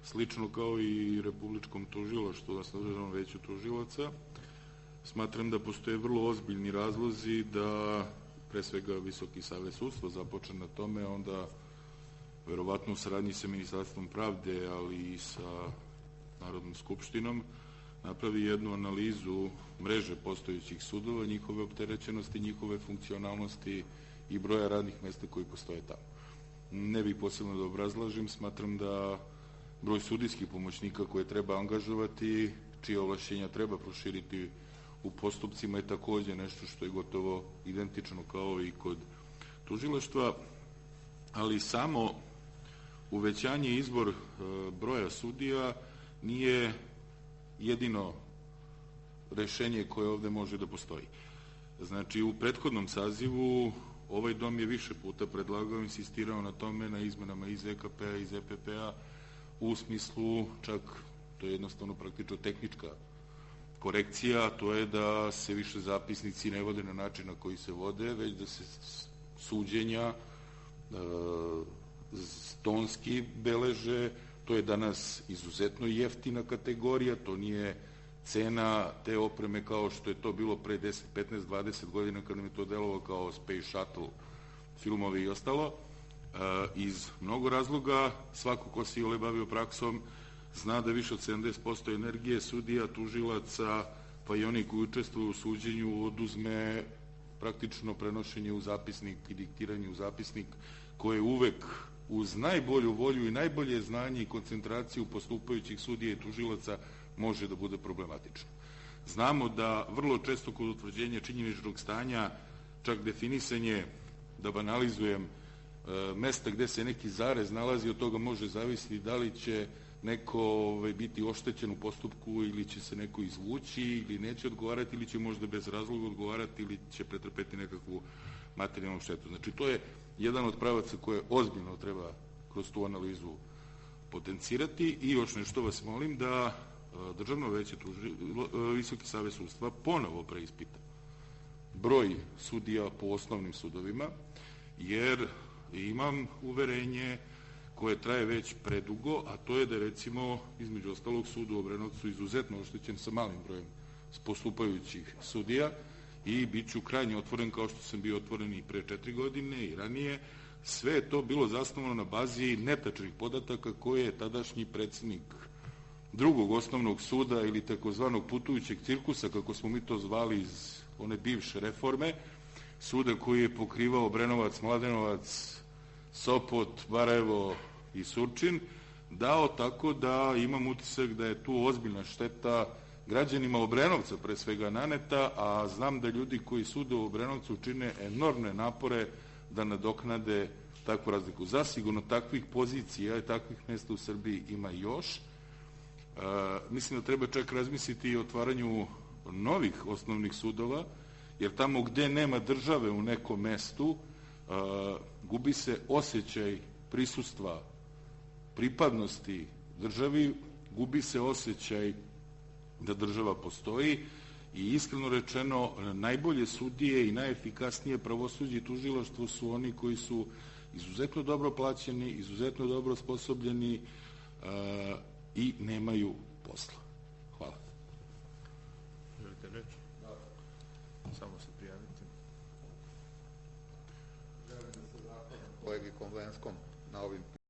slično kao i Republičkom tužilaštvu, odnosno Državnom veću tužilaca. Smatram da postoje vrlo ozbiljni razlozi da pre svega Visoki savet sudstva započne na tome, onda verovatno u saradnji sa Ministarstvom pravde, ali i sa Narodnom skupštinom, napravi jednu analizu mreže postojećih sudova, njihove opterećenosti, njihove funkcionalnosti i broja radnih mesta koji postoje tamo. Ne bih posebno da obrazlažem, smatram da broj sudijskih pomoćnika koje treba angažovati, čije ovlašćenja treba proširiti u postupcima je takođe nešto što je gotovo identično kao i kod tužilaštva, ali samo uvećanje i izbor broja sudija nije jedino rešenje koje ovde može da postoji. Znači, u prethodnom sazivu ovaj dom je više puta predlagao, insistirao na tome, na izmenama iz EKP-a, iz EPP-a, u smislu, čak, to je jednostavno praktično tehnička korekcija, to je da se više zapisnici ne vode na način na koji se vode, već da se suđenja tonski beleže. To je danas izuzetno jeftina kategorija, to nije cena te opreme kao što je to bilo pre 10, 15, 20 godina kada mi je to delovalo kao Space Shuttle filmovi i ostalo. Iz mnogo razloga, svako ko se iole bavio praksom zna da više od 70% energije sudija, tužilaca, pa i oni koji učestvuju u suđenju oduzme praktično prenošenje u zapisnik i diktiranje u zapisnik, koje uvek uz najbolju volju i najbolje znanje i koncentraciju postupajućih sudija i tužilaca može da bude problematično. Znamo da vrlo često kod utvrđenja činjeničnog stanja, čak definisanje, da banalizujem, mesta gde se neki zarez nalazi, od toga može zavisiti da li će neko biti oštećen u postupku ili će se neko izvući ili neće odgovarati ili će možda bez razloga odgovarati ili će pretrpeti nekakvu materijalnu štetu. Znači, to je jedan od pravaca koje ozbiljno treba kroz tu analizu potencirati. I još nešto vas molim da Državno veće Visoki savet sudstva ponovo preispita broj sudija po osnovnim sudovima, jer imam uverenje koje traje već predugo, a to je da recimo između ostalog sud u Obrenovcu izuzetno oštećen sa malim brojem postupajućih sudija i bit ću krajnje otvoren kao što sam bio otvoren i pre 4 godine i ranije. Sve je to bilo zasnovano na bazi netačnih podataka koje je tadašnji predsednik drugog osnovnog suda ili takozvanog putujućeg cirkusa, kako smo mi to zvali iz one bivše reforme, suda koji je pokrivao Obrenovac, Mladenovac, Sopot, Barajevo i Surčin, dao tako da imam utisak da je tu ozbiljna šteta građanima Obrenovca pre svega naneta, a znam da ljudi koji sude u Obrenovcu čine enormne napore da nadoknade takvu razliku. Zasigurno takvih pozicija i takvih mesta u Srbiji ima još. Mislim da treba čak razmisliti i o otvaranju novih osnovnih sudova, jer tamo gde nema države u nekom mestu, gubi se osjećaj prisustva, pripadnosti državi, gubi se osjećaj da država postoji i iskreno rečeno najbolje sudije i najefikasnije pravosuđe i tužilaštvo su oni koji su izuzetno dobro plaćeni, izuzetno dobro osposobljeni i nemaju posla. Hvala. Želite reč? Da. Samo se prijavite. Želim da se zahvalim kolegi Komlenskom na ovim